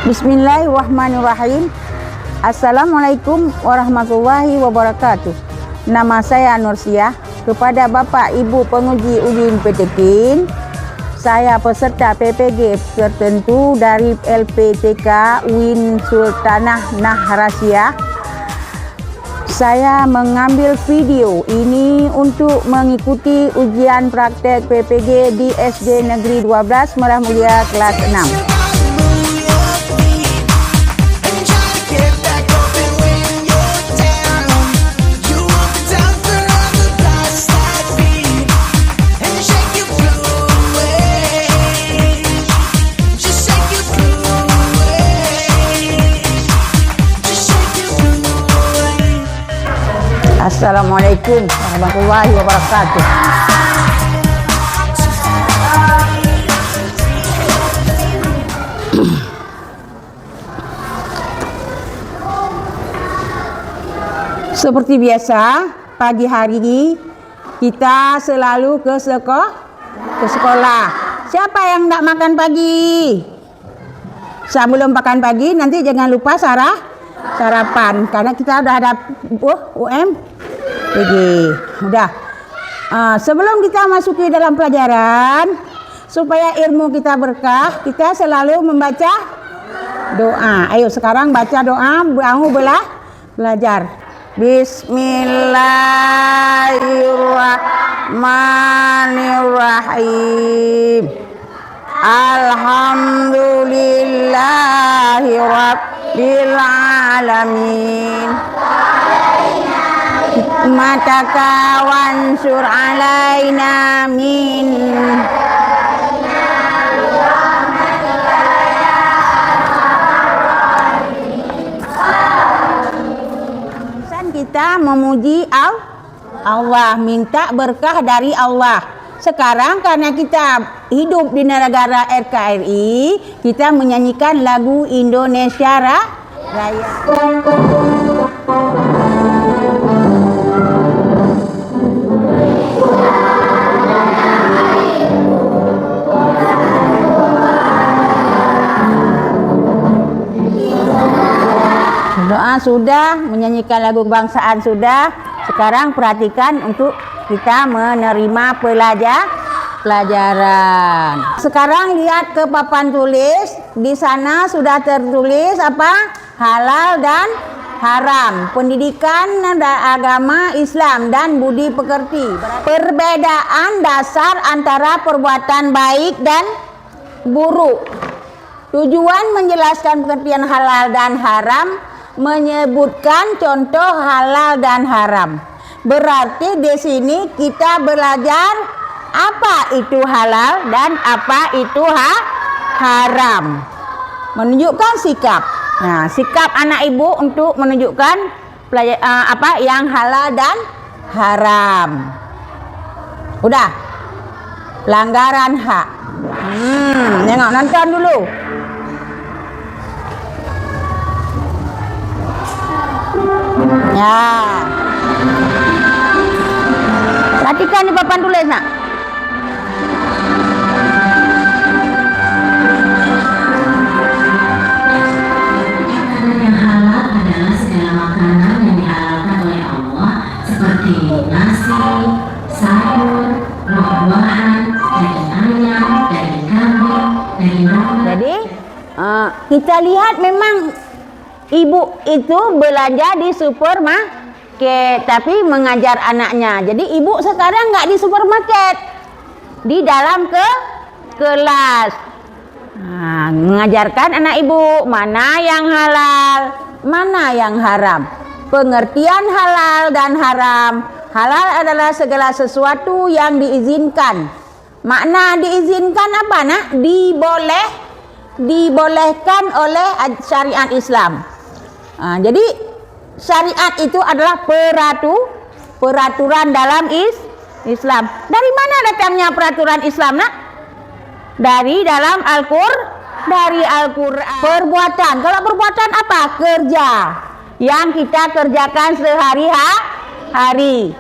Bismillahirrahmanirrahim. Assalamualaikum warahmatullahi wabarakatuh. Nama saya Nursiah. Kepada Bapak Ibu penguji UIN PTKIN, saya peserta PPG tertentu dari LPTK UIN Sultanah Nahrasyah. Saya mengambil video ini untuk mengikuti ujian praktek PPG di SD Negeri 12 Merah Mulia kelas 6. Assalamualaikum warahmatullahi wabarakatuh. Seperti biasa, pagi hari kita selalu ke sekolah. Siapa yang tidak makan pagi? Sebelum makan pagi, nanti jangan lupa sarapan, karena kita udah ada UMPG. Udah. Sebelum kita masuki dalam pelajaran, supaya ilmu kita berkah, kita selalu membaca doa. Ayo sekarang baca doa, mau belajar. Bismillahirrahmanirrahim. Alhamdulillahirabbil alamin. Hikmataka wansur alaina min. Kita memuji Allah, minta berkah dari Allah. Sekarang karena kita hidup di negara NKRI, kita menyanyikan lagu Indonesia Raya. Doa sudah, menyanyikan lagu kebangsaan sudah. Sekarang perhatikan untuk kita menerima pelajaran. Sekarang lihat ke papan tulis. Di sana sudah tertulis apa? Halal dan haram. Pendidikan agama Islam dan budi pekerti. Perbedaan dasar antara perbuatan baik dan buruk. Tujuan menjelaskan pengertian halal dan haram, menyebutkan contoh halal dan haram. Berarti di sini kita belajar apa itu halal dan apa itu haram. Menunjukkan sikap. Nah, sikap anak ibu untuk menunjukkan apa yang halal dan haram. Udah. Pelanggaran hak. Tengok, nonton dulu. Ya. Perhatikan di papan tulis, nak. Makanan yang halal adalah segala makanan yang dihalalkan oleh Allah, seperti nasi, sayur, buah-buahan, daging ayam, daging kambing, daging domba. Jadi kita lihat memang ibu itu belanja di supermarket, tapi mengajar anaknya. Jadi ibu sekarang nggak di supermarket, di dalam kelas. Mengajarkan anak ibu mana yang halal, mana yang haram. Pengertian halal dan haram. Halal adalah segala sesuatu yang diizinkan. Makna diizinkan apa, nak? Dibolehkan oleh syariat Islam. Jadi syariat itu adalah peraturan dalam Islam. Dari mana datangnya peraturan Islam, nak? Dari dalam Al-Qur'an. Perbuatan. Kalau perbuatan apa? Kerja yang kita kerjakan sehari-hari.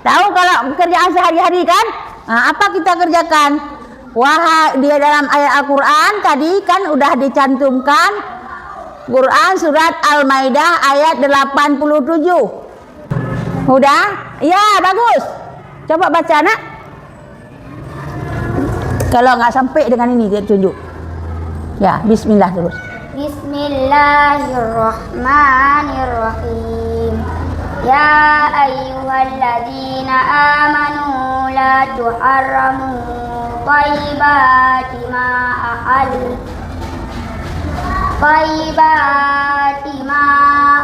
Tahu kalau kerjaan sehari-hari kan? Apa kita kerjakan? Wahai, dia dalam ayat Al-Quran tadi kan udah dicantumkan Quran surat Al-Maidah ayat 87. Udah? Ya, bagus. Coba baca nak. Kalau nggak sampai dengan ini dia tunjuk. Ya, bismillah terus. Bismillahirrahmanirrahim. Ya ayyuhalladzina amanu la tuharramu thayyibati ma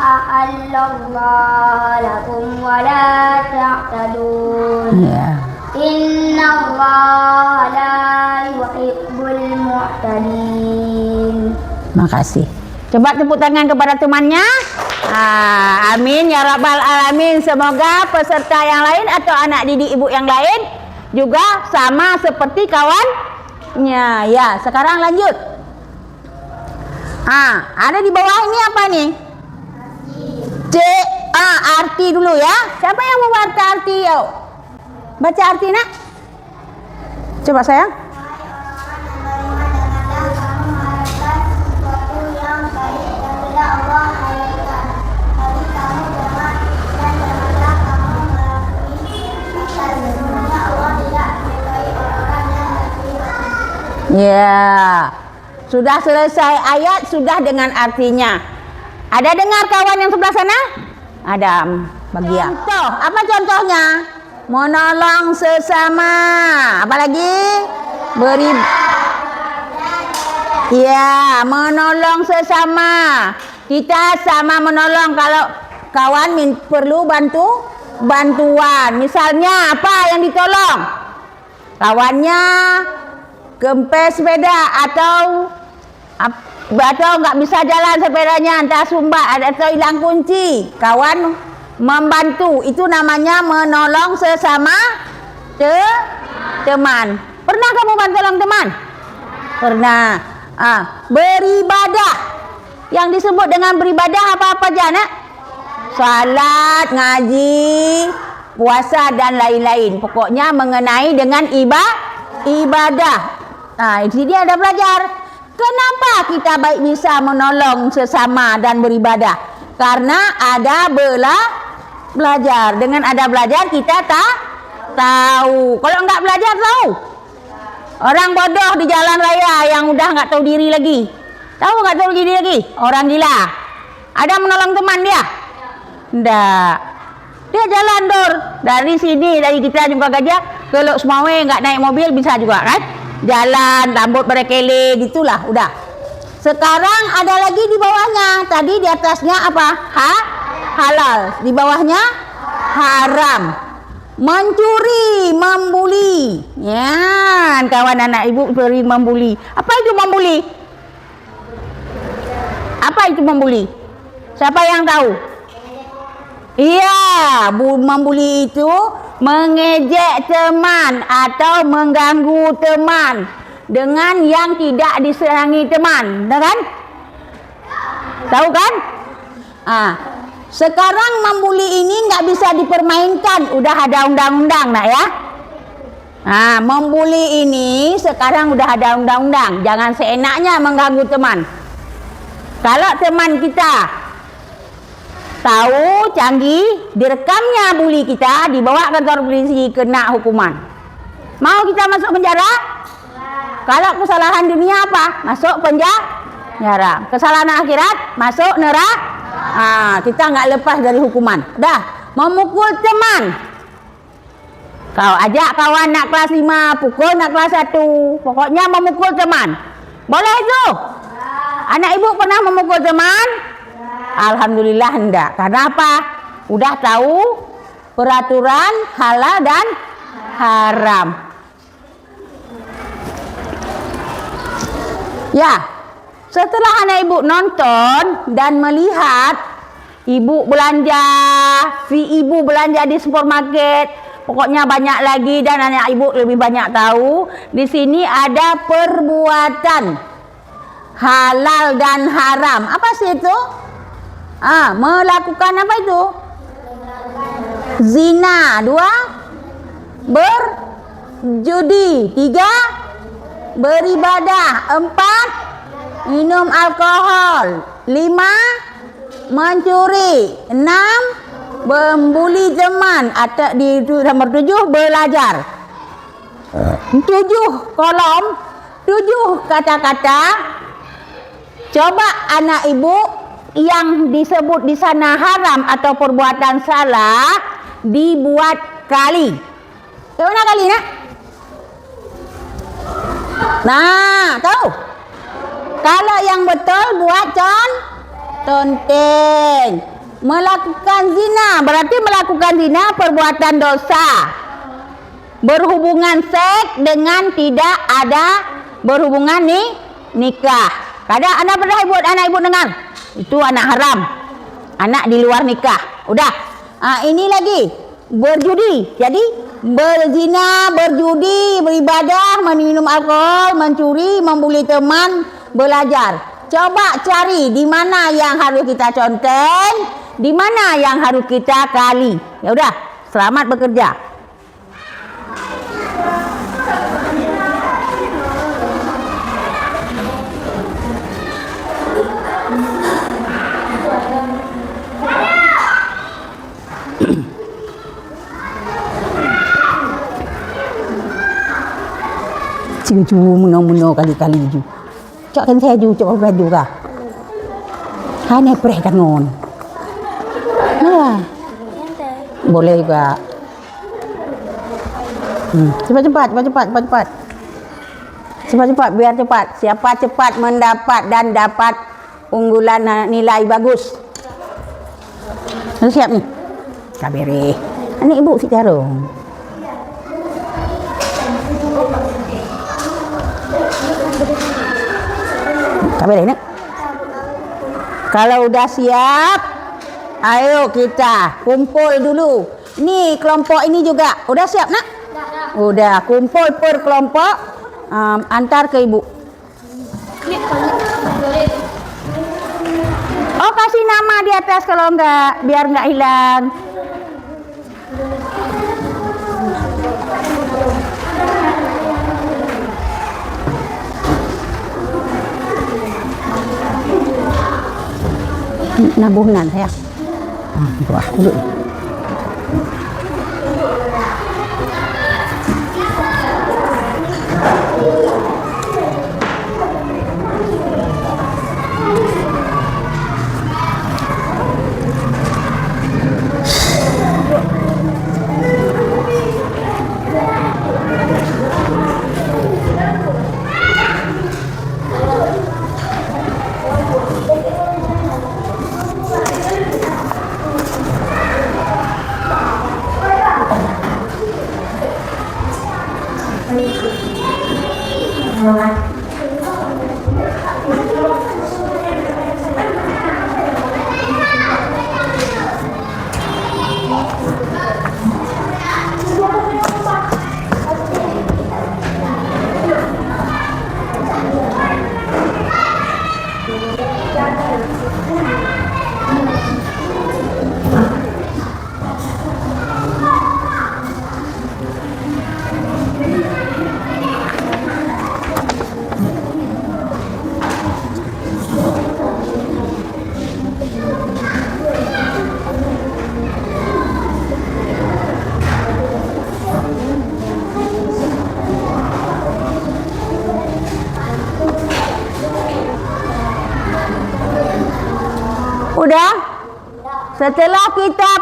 ahallallahu lakum wa la ta'tadun. Innallaha la yuhibbul mu'tadin. Makasih. Coba tepuk tangan kepada temannya. Amin ya rabbal alamin. Semoga peserta yang lain atau anak didik ibu yang lain juga sama seperti kawannya. Ya, sekarang lanjut. Ada di bawah ini apa nih? Arti dulu ya. Siapa yang mau baca arti? Yuk. Baca arti nak. Coba sayang. Ya, sudah selesai ayat, sudah dengan artinya. Ada dengar kawan yang sebelah sana? Ada bagian. Contoh, apa contohnya? Menolong sesama. Apa lagi? Ya, menolong sesama. Kita sama menolong kalau kawan perlu bantuan. Misalnya apa yang ditolong? Kawannya kempes sepeda atau nggak bisa jalan sepedanya, entah sumbat atau hilang kunci. Kawan membantu, itu namanya menolong sesama teman. Pernah kamu tolong teman? Pernah. Beribadah. Yang disebut dengan beribadah apa-apa aja nak? Salat, ngaji, puasa dan lain-lain. Pokoknya mengenai dengan ibadah. Di sini ada belajar. Kenapa kita baik bisa menolong sesama dan beribadah? Karena ada belajar. Dengan ada belajar kita tahu. Kalau enggak belajar tahu. Orang bodoh di jalan raya yang udah enggak tahu diri lagi. Tahu enggak tahu diri lagi? Orang gila. Ada menolong teman dia? Enggak. Dia jalan dari sini, dari kita juga Gajah ke Lok Sumawe, enggak naik mobil bisa juga kan? Jalan, rambut berkele, gitulah, udah. Sekarang ada lagi di bawahnya. Tadi di atasnya apa? Halal. Di bawahnya haram. Mencuri, membuli. Ya, kawan anak ibu sering membuli. Apa itu membuli? Apa itu membuli? Siapa yang tahu? Iya, membuli itu mengejek teman atau mengganggu teman dengan yang tidak disenangi teman, kan? Tahu kan? Sekarang membuli ini nggak bisa dipermainkan, udah ada undang-undang, nak ya. Membuli ini sekarang udah ada undang-undang, jangan seenaknya mengganggu teman. Kalau teman kita tahu canggih, direkamnya bully kita, dibawa kantor polisi, kena hukuman. Mau kita masuk penjara? Kalau kesalahan dunia apa? Masuk penjara. Kesalahan akhirat masuk neraka. Kita nggak lepas dari hukuman. Dah, memukul teman. Kau ajak kawan nak kelas 5, pukul nak kelas 1. Pokoknya memukul teman. Boleh itu? Anak ibu pernah memukul teman? Alhamdulillah enggak. Karena apa? Udah tahu peraturan halal dan haram. Ya, setelah anak ibu nonton dan melihat ibu belanja, si ibu belanja di supermarket, pokoknya banyak lagi dan anak ibu lebih banyak tahu. Di sini ada perbuatan halal dan haram. Apa sih itu? Melakukan apa itu? Zina. 2, berjudi. 3, beribadah. 4, minum alkohol. 5. Mencuri. 6. Membuli teman. Atau di nomor 7 belajar. 7 kolom, 7 kata-kata. Coba anak ibu yang disebut di sana haram atau perbuatan salah dibuat kali. Kemana kali nak? Nah, tahu? Kalau yang betul buat conten. Melakukan zina berarti melakukan zina perbuatan dosa. Berhubungan seks dengan tidak ada berhubungan nikah. Kadang anak pernah buat anak ibu dengar. Itu anak haram. Anak di luar nikah. Udah. Ini lagi berjudi. Jadi berzina, berjudi, beribadah, meminum alkohol, mencuri, membuli teman, belajar. Coba cari di mana yang harus kita conten, di mana yang harus kita kali. Ya udah, selamat bekerja. Cu muno kali-kali ju. Cok kan saya ju cok baju kah. Hai ne preh kan ngon. Nah. Boleh juga. Cepat. Cepat biar cepat. Siapa cepat mendapat dan dapat unggulan nilai bagus. Siap nih. Kabere. Ini ibu si Jarong. Kabere nak. Kalau udah siap, ayo kita kumpul dulu. Nih kelompok ini juga. Udah siap nak? Udah kumpul per kelompok. Antar ke ibu. Oh kasih nama di atas kalau enggak, biar enggak hilang. Nabuhnan saya. Buah dulu. Udah? Setelah kita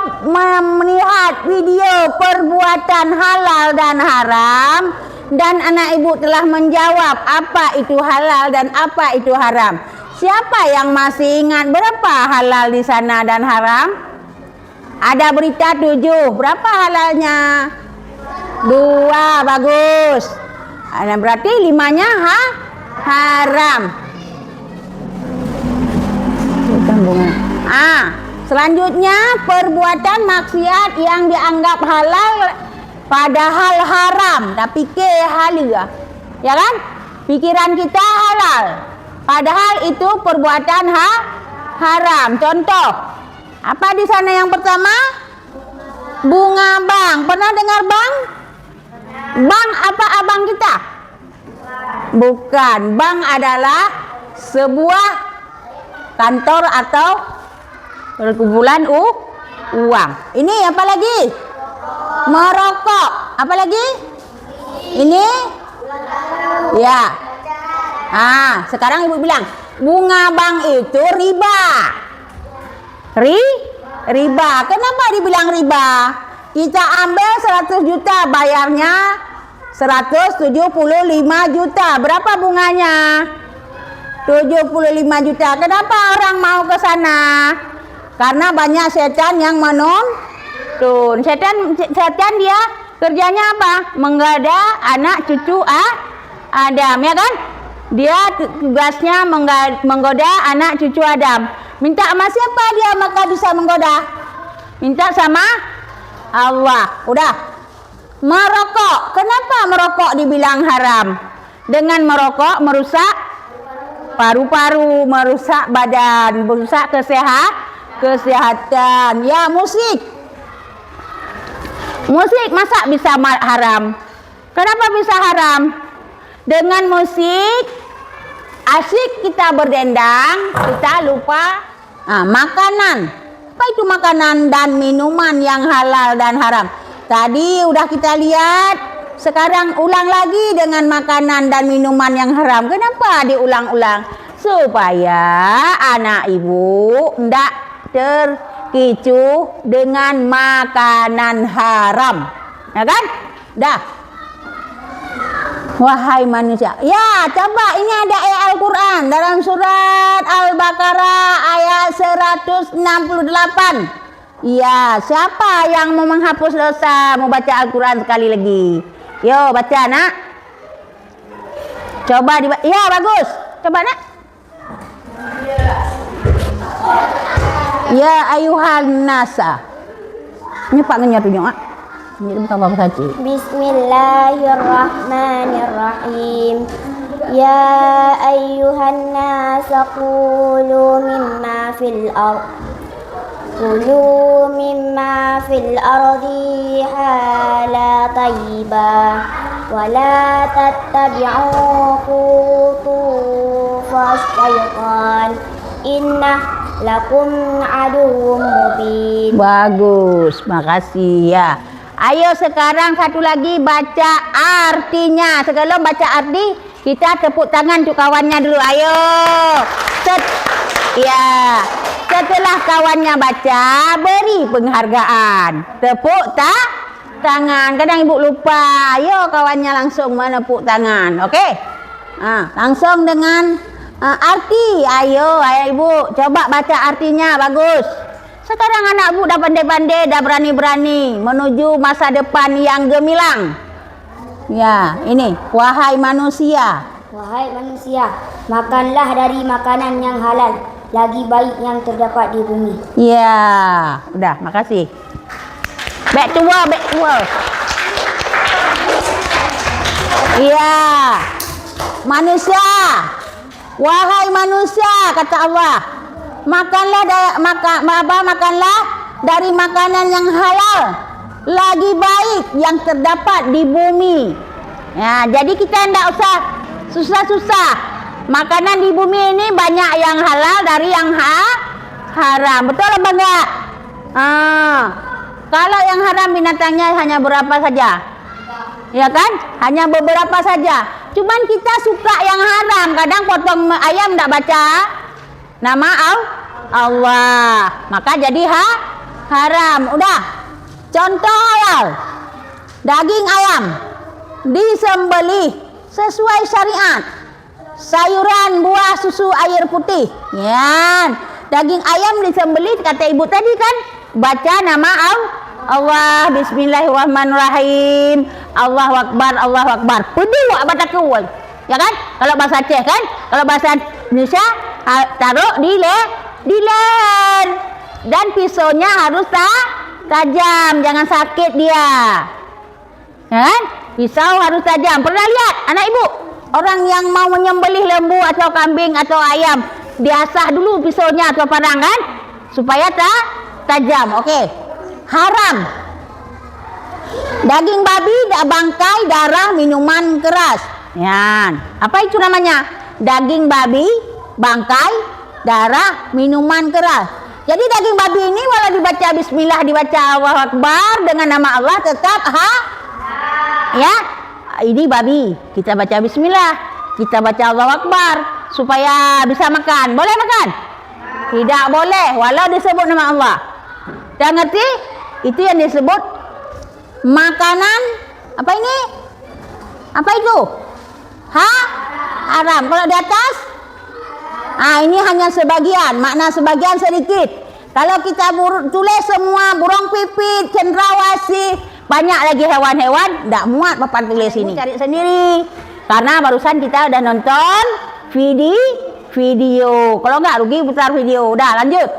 melihat video perbuatan halal dan haram, dan anak ibu telah menjawab apa itu halal dan apa itu haram. Siapa yang masih ingat berapa halal di sana dan haram? Ada berita 7. Berapa halalnya? 2. Bagus. Berarti 5-nya haram. Selanjutnya perbuatan maksiat yang dianggap halal padahal haram, tapi halal, ya kan? Pikiran kita halal, padahal itu perbuatan haram. Contoh, apa di sana yang pertama? Bunga bank. Pernah dengar bank? Bank apa abang kita? Bukan. Bank adalah sebuah kantor atau perkumpulan uang. Ini apa lagi? Merokok. Apa lagi? Ini? Ya. Sekarang ibu bilang bunga bank itu riba. Riba. Kenapa dibilang riba? Kita ambil 100 juta, bayarnya 175 juta. Berapa bunganya? 75 juta. Kenapa orang mau ke sana? Karena banyak setan yang menuntun. Setan dia kerjanya apa? Menggoda anak cucu Adam, ya kan? Dia tugasnya menggoda anak cucu Adam. Minta sama siapa dia maka bisa menggoda? Minta sama Allah. Udah. Merokok. Kenapa merokok dibilang haram? Dengan merokok merusak paru-paru, merusak badan, merusak kesehatan. Ya, musik. Musik masa bisa haram? Kenapa bisa haram? Dengan musik asyik kita berdendang, kita lupa makanan. Apa itu makanan dan minuman yang halal dan haram? Tadi udah kita lihat, sekarang ulang lagi dengan makanan dan minuman yang haram. Kenapa diulang-ulang? Supaya anak ibu tidak terkicu dengan makanan haram. Ya kan? Dah. Wahai manusia. Ya, coba ini ada ayat Al-Quran dalam surat Al-Baqarah ayat 168. Ya, siapa yang mau menghapus dosa, mau baca Al-Quran sekali lagi? Yo, baca nak. Coba ya, bagus. Coba nak. Ya ayuhan nasa. Ini Pak Ngenyar tunjuk, Mak. Ini bukan apa-apa saja. Bismillahirrahmanirrahim. Ya ayyuhan nas qulu mimma fil ardi hala tayyiba wa la tattabi'u khutuwat syaitan inna lakum aduwwum mubin. Bagus, makasih ya. Ayo sekarang satu lagi baca artinya. Sebelum baca arti, kita tepuk tangan untuk kawannya dulu. Ayo. Ya. Setelah kawannya baca, beri penghargaan. Tepuk tangan. Kadang ibu lupa. Ayo kawannya langsung menepuk tangan. Oke? Langsung dengan arti. Ayo ibu coba baca artinya. Bagus. Sekarang anak ibu dah pandai-pandai, dah berani-berani menuju masa depan yang gemilang. Ya, ini wahai manusia. Wahai manusia, makanlah dari makanan yang halal, lagi baik yang terdapat di bumi. Ya, udah, makasih. Back to work. Ya, manusia. Wahai manusia, kata Allah, makanlah dari makanan yang halal, lagi baik yang terdapat di bumi. Ya, jadi kita tidak usah susah-susah. Makanan di bumi ini banyak yang halal dari yang haram. Betul apa enggak? Kalau yang haram binatangnya hanya berapa saja? Ya kan? Hanya beberapa saja. Cuman kita suka yang haram. Kadang potong ayam tidak baca nama Allah, maka jadi haram. Udah. Contoh halal. Daging ayam disembelih sesuai syariat. Sayuran, buah, susu, air putih. Ya. Daging ayam disembelih kata ibu tadi kan, baca nama Allah. Bismillahirrahmanirrahim. Allahu Akbar, Allahu Akbar. Pedih baca kuat. Ya kan? Kalau bahasa Aceh kan? Kalau bahasa Indonesia taruh di len. Dan pisaunya harus tajam, jangan sakit dia. Ya kan? Pisau harus tajam. Pernah lihat anak ibu? Orang yang mau menyembelih lembu atau kambing atau ayam, diasah dulu pisaunya atau parang kan? Supaya tajam. Oke. Haram. Daging babi, bangkai, darah, minuman keras. Ya. Apa itu namanya? Daging babi, bangkai, darah, minuman keras. Jadi daging babi ini walau dibaca bismillah, dibaca Allahu Akbar dengan nama Allah tetap ya. Ini babi, kita baca bismillah, kita baca Allahu Akbar supaya bisa makan. Boleh makan? Tidak boleh walau disebut nama Allah. Dah ngerti? Itu yang disebut makanan apa ini? Apa itu? Haram. Kalau di atas? Ini hanya sebagian, makna sebagian sedikit. Kalau kita tulis semua burung pipit, cendrawasih, banyak lagi hewan-hewan, tidak muat papan tulis ini. Cari sendiri. Karena barusan kita udah nonton video. Kalau nggak rugi putar video. Udah lanjut.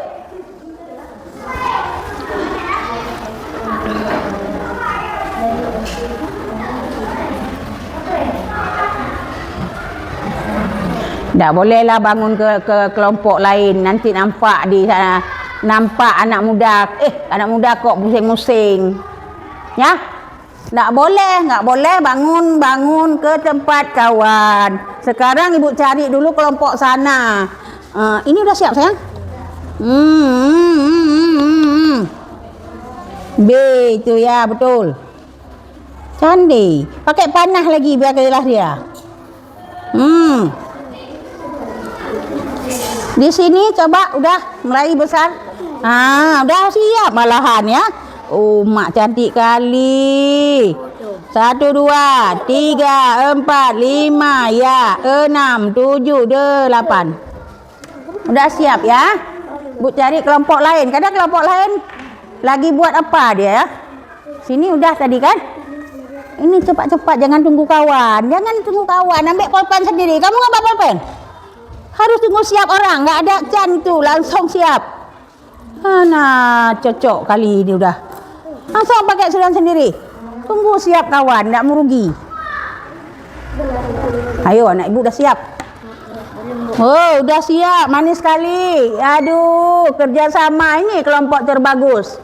Tak bolehlah bangun ke kelompok lain. Nanti nampak di sana, nampak anak muda kok pusing-pusing. Ya? Tak boleh bangun ke tempat kawan. Sekarang ibu cari dulu kelompok sana. Ini udah siap sayang? B itu ya, betul. Cantik. Pakai panah lagi biar jelas dia. Di sini coba udah mulai besar. Udah siap malahan ya. Mak cantik kali. 1, 2, 3, 4, 5, ya, 6, 7, 8. Udah siap ya. Bu cari kelompok lain. Kadang kelompok lain lagi buat apa dia ya? Sini udah tadi kan? Ini cepat-cepat, jangan tunggu kawan. Ambil pulpen sendiri. Kamu nggak bawa pulpen? Harus tunggu siap orang, nggak ada can itu, langsung siap. Cocok kali ini udah. Langsung pakai sudan sendiri. Tunggu siap kawan, nggak merugi. Ayo anak ibu udah siap. Oh udah siap, manis sekali. Aduh, kerjasama ini kelompok terbagus.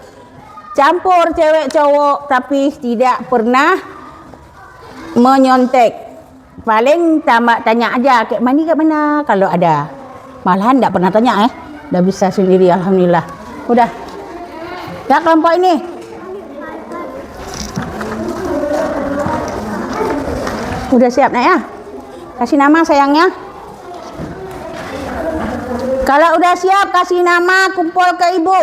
Campur cewek cowok tapi tidak pernah menyontek. Paling tanya aja kayak mana kalau ada. Malahan enggak pernah tanya Dah bisa sendiri alhamdulillah. Udah. Ya kelompok ini. Udah siap nak ya? Kasih nama sayangnya. Kalau udah siap kasih nama, kumpul ke ibu.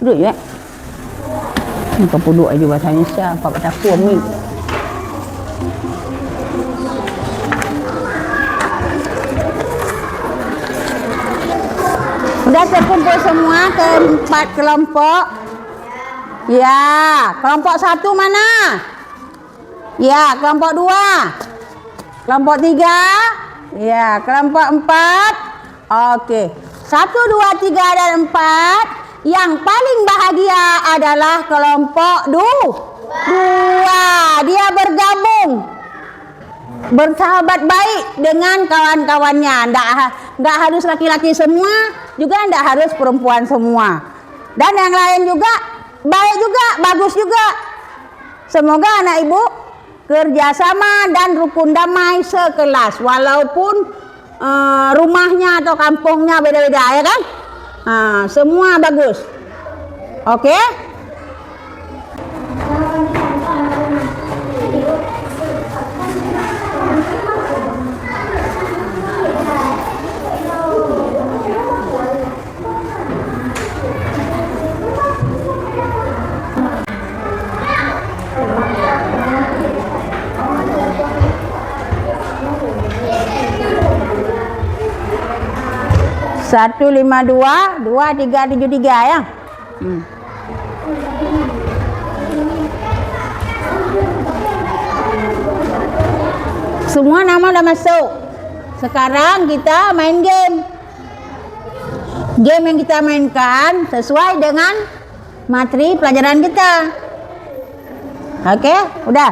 Duduk je. Kau duduk aja buat tanya siapa kat dapur ni. Sudah terkumpul semua ke 4 kelompok. Ya, kelompok 1 mana? Ya, kelompok 2. Kelompok 3. Ya, kelompok 4. Okey. 1, 2, 3 dan 4. Yang paling bahagia adalah kelompok 2. Dia bergabung, bersahabat baik dengan kawan-kawannya. Nggak harus laki-laki semua, juga nggak harus perempuan semua. Dan yang lain juga baik juga, bagus juga. Semoga anak ibu kerjasama dan rukun damai sekelas, walaupun rumahnya atau kampungnya beda-beda, ya kan? Semua bagus. Oke? Satu 5 2 2 3 7 3 ya. Semua nama udah masuk. Sekarang kita main game. Game yang kita mainkan sesuai dengan materi pelajaran kita. Oke, udah.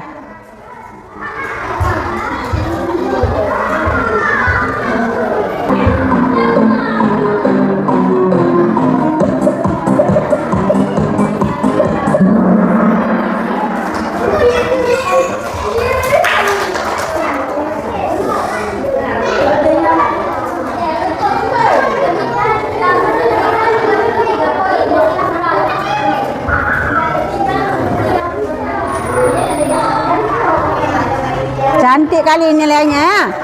Cantik kali nilainya.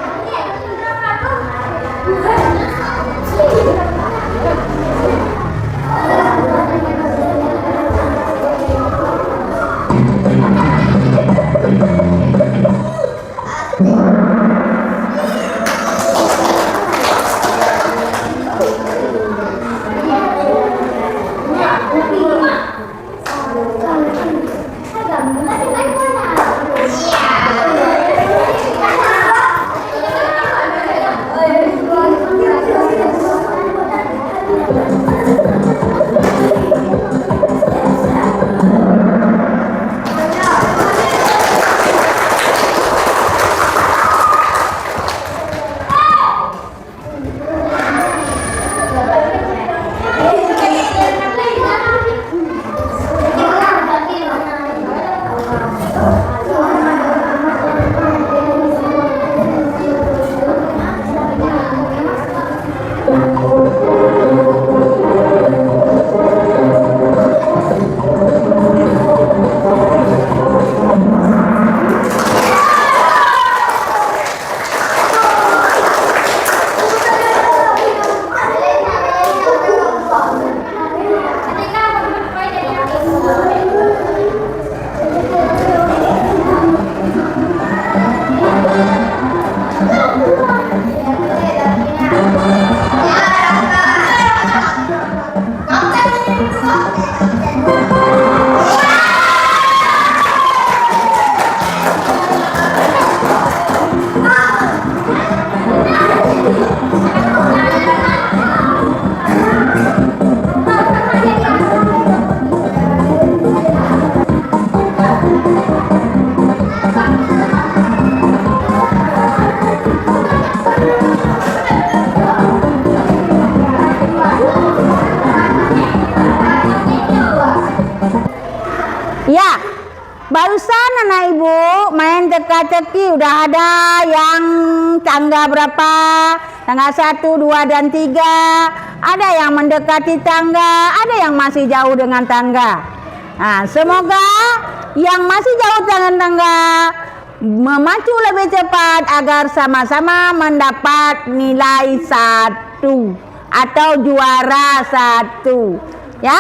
Ya, barusan anak ibu main teka-teki, udah ada yang tangga berapa, tangga 1, 2, dan 3. Ada yang mendekati tangga, ada yang masih jauh dengan tangga. Nah, semoga yang masih jauh dengan tangga memacu lebih cepat agar sama-sama mendapat nilai 1 atau juara 1. Ya,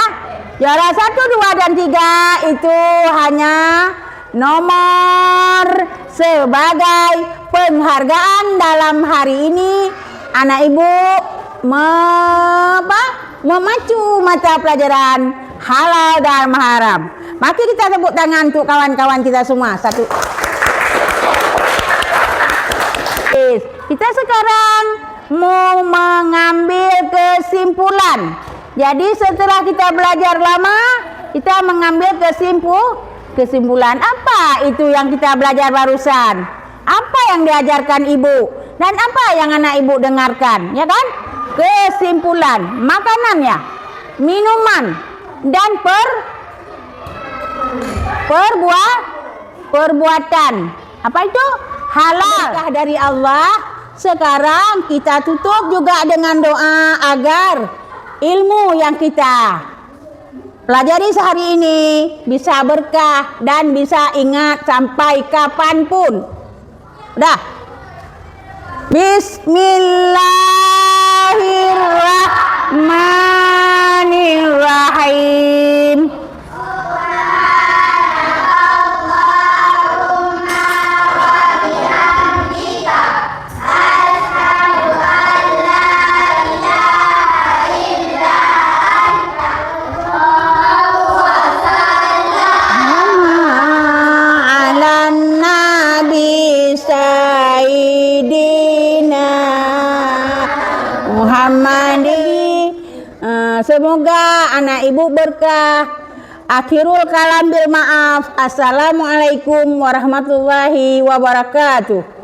juara 1, 2, dan 3 itu hanya nomor sebagai penghargaan dalam hari ini. Anak ibu memacu mata pelajaran halal dan haram. Mari kita tepuk tangan untuk kawan-kawan kita semua. Satu. Kita sekarang mau mengambil kesimpulan. Jadi setelah kita belajar lama, kita mengambil kesimpulan. Apa itu yang kita belajar barusan? Apa yang diajarkan ibu? Dan apa yang anak ibu dengarkan? Ya kan? Kesimpulan. Makanannya, minuman, dan perbuatan. Apa itu? Halal dari Allah. Sekarang kita tutup juga dengan doa agar ilmu yang kita pelajari sehari ini bisa berkah dan bisa ingat sampai kapanpun. Udah. Bismillahirrahmanirrahim. Semoga anak ibu berkah, Akhirul kalam bil ma'af. Assalamualaikum warahmatullahi wabarakatuh.